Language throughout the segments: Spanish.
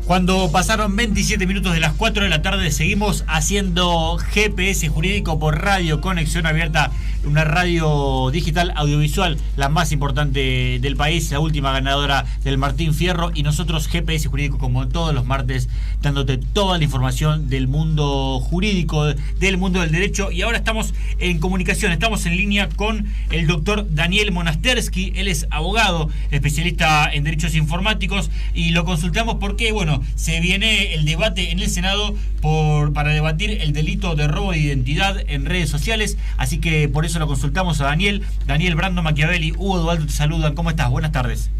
Cuando pasaron 27 minutos de las 4 de la tarde, seguimos haciendo GPS Jurídico por Radio Conexión Abierta, una radio digital audiovisual, la más importante del país, la última ganadora del Martín Fierro, y nosotros GPS Jurídico, como todos los martes, dándote toda la información del mundo jurídico, del mundo del derecho. Y ahora estamos en comunicación, estamos en línea con el doctor Daniel Monastersky. Él es abogado, especialista en derechos informáticos, y lo consultamos porque, bueno, se viene el debate en el Senado para debatir el delito de robo de identidad en redes sociales, así que por eso lo consultamos a Daniel. Daniel, Brando Machiavelli, Hugo Dualdo te saludan. ¿Cómo estás? Buenas tardes.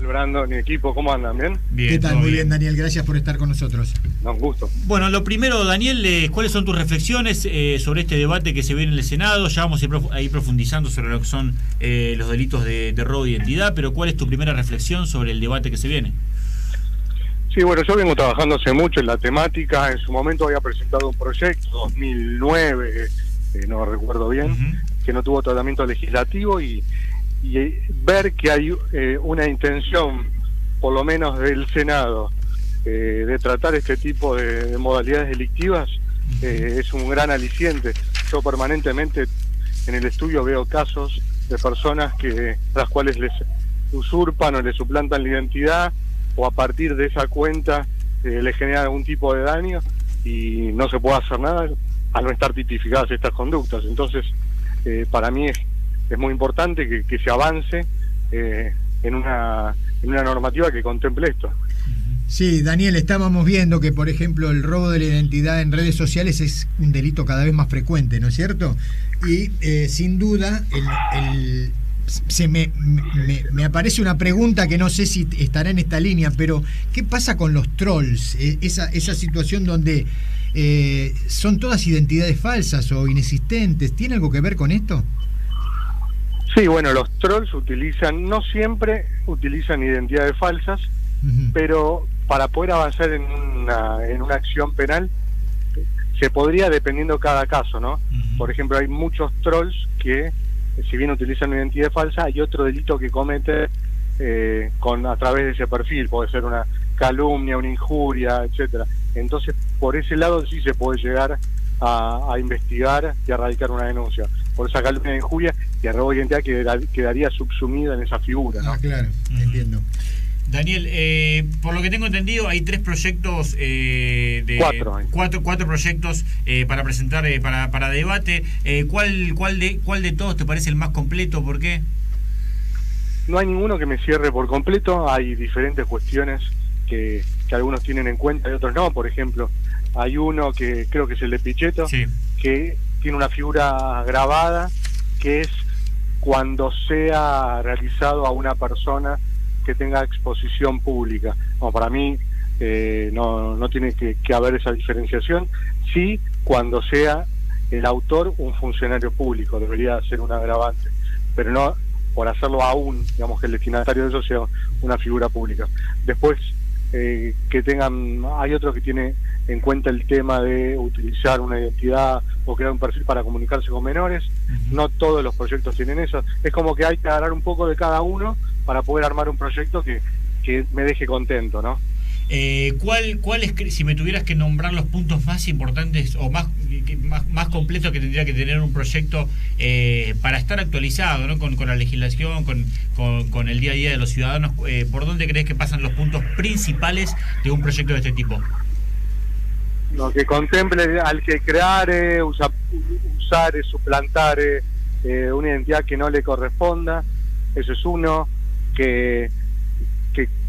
Brando, mi equipo, ¿cómo andan? ¿Bien? Bien. ¿Qué tal? Muy bien, Daniel, gracias por estar con nosotros. Un gusto. Bueno, lo primero, Daniel, ¿cuáles son tus reflexiones sobre este debate que se viene en el Senado? Ya vamos a ir profundizando sobre lo que son los delitos de robo de identidad, pero ¿cuál es tu primera reflexión sobre el debate que se viene? Sí, bueno, yo vengo trabajando hace mucho en la temática. En su momento había presentado un proyecto, 2009, no recuerdo bien, que no tuvo tratamiento legislativo, y ver que hay una intención, por lo menos del Senado, de tratar este tipo de modalidades delictivas, es un gran aliciente. Yo permanentemente en el estudio veo casos de personas las cuales les usurpan o les suplantan la identidad, o a partir de esa cuenta les generan algún tipo de daño, y no se puede hacer nada al no estar tipificadas estas conductas. Entonces, para mí es muy importante que se avance en una normativa que contemple esto. Sí, Daniel, estábamos viendo que, por ejemplo, el robo de la identidad en redes sociales es un delito cada vez más frecuente, ¿no es cierto? Y sin duda, me aparece una pregunta que no sé si estará en esta línea, pero ¿qué pasa con los trolls? Esa situación donde son todas identidades falsas o inexistentes, ¿tiene algo que ver con esto? Sí, bueno, los trolls no siempre utilizan identidades falsas, pero para poder avanzar en una acción penal se podría, dependiendo cada caso, ¿no? Por ejemplo, hay muchos trolls que, si bien utilizan una identidad falsa, hay otro delito que comete a través de ese perfil. Puede ser una calumnia, una injuria, etcétera. Entonces, por ese lado sí se puede llegar a investigar y a radicar una denuncia. Por esa calumnia, injuria y el robo de identidad quedaría subsumida en esa figura, ¿no? Ah, claro, entiendo. Daniel, por lo que tengo entendido, hay tres proyectos, cuatro proyectos para presentar para debate. ¿Cuál de todos te parece el más completo? ¿Por qué? No hay ninguno que me cierre por completo. Hay diferentes cuestiones que algunos tienen en cuenta y otros no. Por ejemplo, hay uno que creo que es el de Pichetto, sí, que tiene una figura grabada, que es cuando sea realizado a una persona que tenga exposición pública. Bueno, para mí no tiene que haber esa diferenciación. Sí, cuando sea el autor un funcionario público, debería ser un agravante, pero no por hacerlo aún, digamos, que el destinatario de eso sea una figura pública. Después, hay otro que tiene en cuenta el tema de utilizar una identidad o crear un perfil para comunicarse con menores. No todos los proyectos tienen eso. Es como que hay que agarrar un poco de cada uno para poder armar un proyecto que me deje contento, ¿no? ¿Cuál es, si me tuvieras que nombrar los puntos más importantes o más completos que tendría que tener un proyecto para estar actualizado, ¿no? con la legislación, con el día a día de los ciudadanos? ¿Por dónde crees que pasan los puntos principales de un proyecto de este tipo? Lo que contemple al que crear, usar, suplantar una identidad que no le corresponda. Eso es uno. Que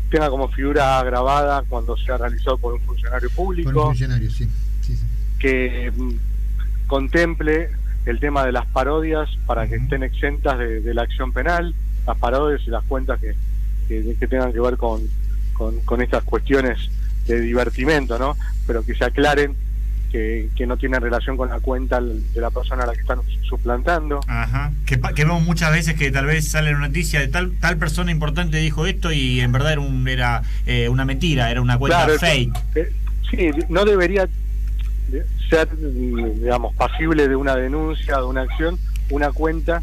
tenga como figura grabada cuando sea realizado por un funcionario público. Por un funcionario, sí. Que contemple el tema de las parodias para que estén exentas de la acción penal, las parodias y las cuentas que tengan que ver con estas cuestiones de divertimento, ¿no? Pero que se aclaren que no tienen relación con la cuenta de la persona a la que están suplantando. Ajá. Que vemos muchas veces que tal vez sale una noticia de tal persona importante dijo esto y en verdad era una mentira, era una cuenta fake. Sí, no debería ser, digamos, pasible de una denuncia, de una acción, una cuenta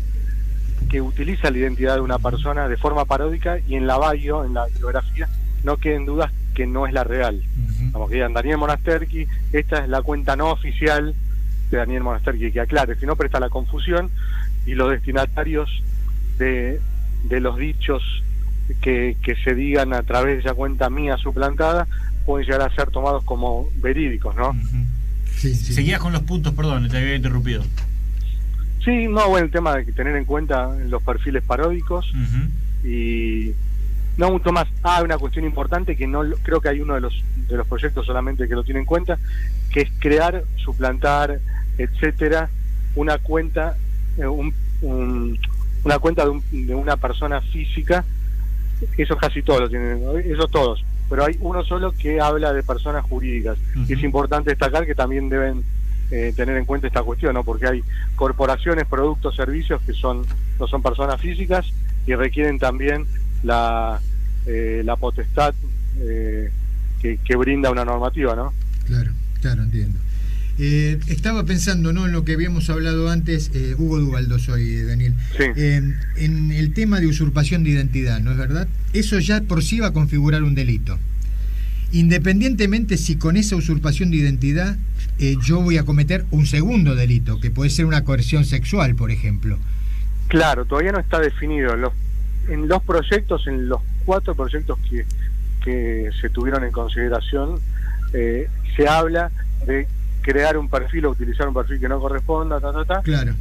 que utiliza la identidad de una persona de forma paródica y en la bio, en la biografía, no queden dudas que no es la real. Como que digan Daniel Monasterki, esta es la cuenta no oficial de Daniel Monasterki, que aclare, si no presta la confusión, y los destinatarios de los dichos que se digan a través de esa cuenta mía suplantada pueden llegar a ser tomados como verídicos, ¿no? Sí. Seguías con los puntos, perdón, te había interrumpido. Sí, no, bueno, el tema de tener en cuenta los perfiles paródicos y no mucho más. Una cuestión importante que no creo que hay uno de los proyectos solamente que lo tiene en cuenta, que es crear, suplantar, etcétera, una cuenta una cuenta de una persona física. Esos casi todos lo tienen, esos todos, pero hay uno solo que habla de personas jurídicas. Y es importante destacar que también deben tener en cuenta esta cuestión, ¿no? Porque hay corporaciones, productos, servicios que no son personas físicas y requieren también la potestad que brinda una normativa, ¿no? Claro, entiendo. Estaba pensando, ¿no?, en lo que habíamos hablado antes. Hugo Duvaldo soy, Daniel. Sí. En el tema de usurpación de identidad, ¿no es verdad? Eso ya por sí va a configurar un delito. Independientemente si con esa usurpación de identidad yo voy a cometer un segundo delito, que puede ser una coerción sexual, por ejemplo. Claro, todavía no está definido. En los 4 proyectos que se tuvieron en consideración, se habla de crear un perfil o utilizar un perfil que no corresponda, Claro.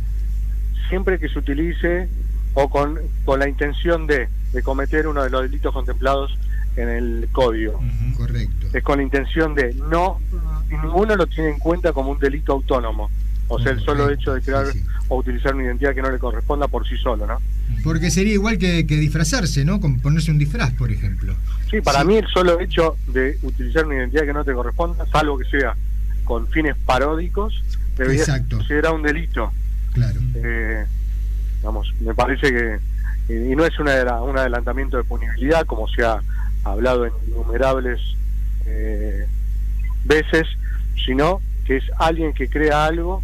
Siempre que se utilice o con la intención de cometer uno de los delitos contemplados en el código. Correcto. Es con la intención de ninguno lo tiene en cuenta como un delito autónomo. O sea, el solo hecho de crear o utilizar una identidad que no le corresponda por sí solo, ¿no? Porque sería igual que disfrazarse, ¿no? Con ponerse un disfraz, por ejemplo. Sí, para mí el solo hecho de utilizar una identidad que no te corresponda, salvo que sea con fines paródicos, debería ser considerado un delito. Claro. Me parece que y no es un adelantamiento de punibilidad, como se ha hablado en innumerables veces, sino que es alguien que crea algo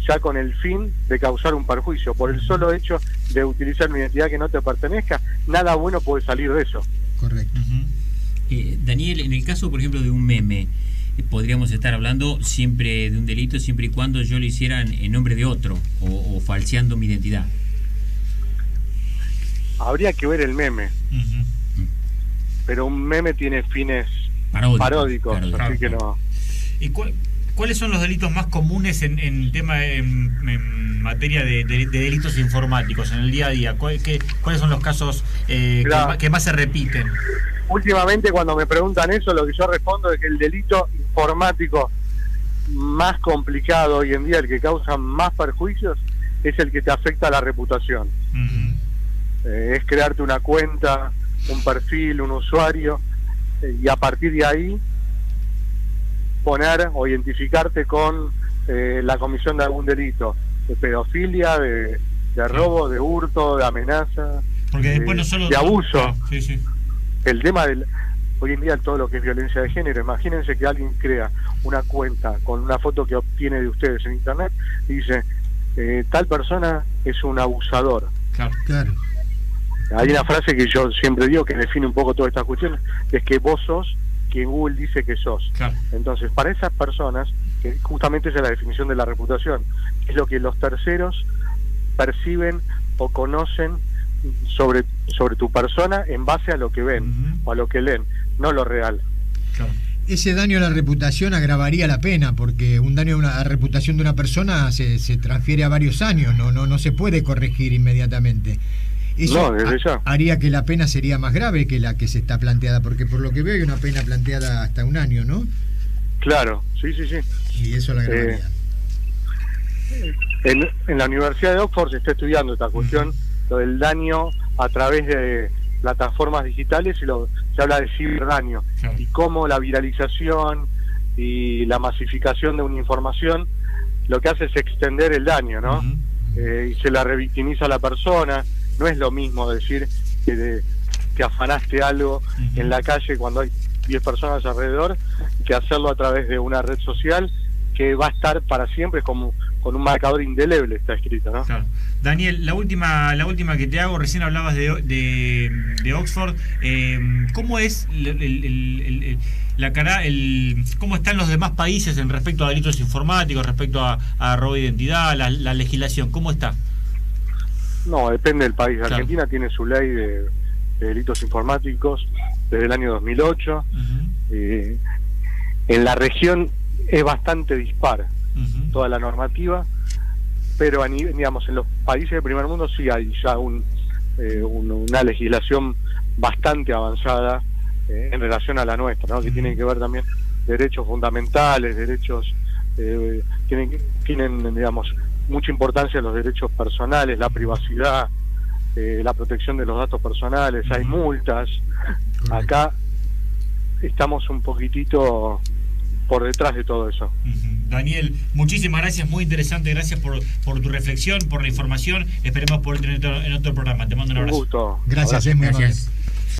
ya con el fin de causar un perjuicio. Por el solo hecho de utilizar una identidad que no te pertenezca, nada bueno puede salir de eso. Correcto. Daniel, en el caso, por ejemplo, de un meme, podríamos estar hablando siempre de un delito siempre y cuando yo lo hiciera en nombre de otro o falseando mi identidad. Habría que ver el meme, pero un meme tiene fines paródicos, así que no. ¿Y cuáles son los delitos más comunes en materia de delitos informáticos en el día a día? ¿Cuáles son los casos que más se repiten? Últimamente, cuando me preguntan eso, lo que yo respondo es que el delito informático más complicado hoy en día, el que causa más perjuicios, es el que te afecta a la reputación. Es crearte una cuenta, un perfil, un usuario, y a partir de ahí poner o identificarte con la comisión de algún delito, de pedofilia, de robo, de hurto, de amenaza, porque después no solo de abuso. Sí. El tema hoy en día todo lo que es violencia de género, imagínense que alguien crea una cuenta con una foto que obtiene de ustedes en internet y dice tal persona es un abusador. Claro. Hay una frase que yo siempre digo que define un poco toda esta cuestión, es que vos sos quien Google dice que sos. Entonces, para esas personas, que justamente esa es la definición de la reputación, es lo que los terceros perciben o conocen sobre tu persona en base a lo que ven o a lo que leen, no lo real. Ese daño a la reputación agravaría la pena, porque un daño a la reputación de una persona se transfiere a varios años, no se puede corregir inmediatamente. Eso desde ya haría que la pena sería más grave que la que se está planteada, porque por lo que veo hay una pena planteada hasta 1 año, ¿no? Claro, sí. Y eso la agravaría. En la Universidad de Oxford se está estudiando esta cuestión, lo del daño a través de plataformas digitales, y se habla de ciberdaño, y cómo la viralización y la masificación de una información lo que hace es extender el daño, ¿no? Y se la revictimiza a la persona. No es lo mismo decir que afanaste algo en la calle cuando hay 10 personas alrededor, que hacerlo a través de una red social que va a estar para siempre, como con un marcador indeleble está escrito, ¿no? Claro. Daniel, la última que te hago, recién hablabas de Oxford, ¿cómo es cómo están los demás países en respecto a delitos informáticos, respecto a robo de identidad, la legislación? ¿Cómo está? No, depende del país. Claro. Argentina tiene su ley de delitos informáticos desde el año 2008. En la región es bastante dispar toda la normativa, pero digamos, en los países del primer mundo sí hay ya una legislación bastante avanzada en relación a la nuestra, ¿no? Que tienen que ver también derechos fundamentales, derechos tienen digamos mucha importancia los derechos personales, la privacidad, la protección de los datos personales, hay multas. Acá estamos un poquitito por detrás de todo eso. Daniel, muchísimas gracias, muy interesante, gracias por tu reflexión, por la información. Esperemos poder tener en otro programa. Te mando un abrazo. Un gusto. Gracias, es muy amable.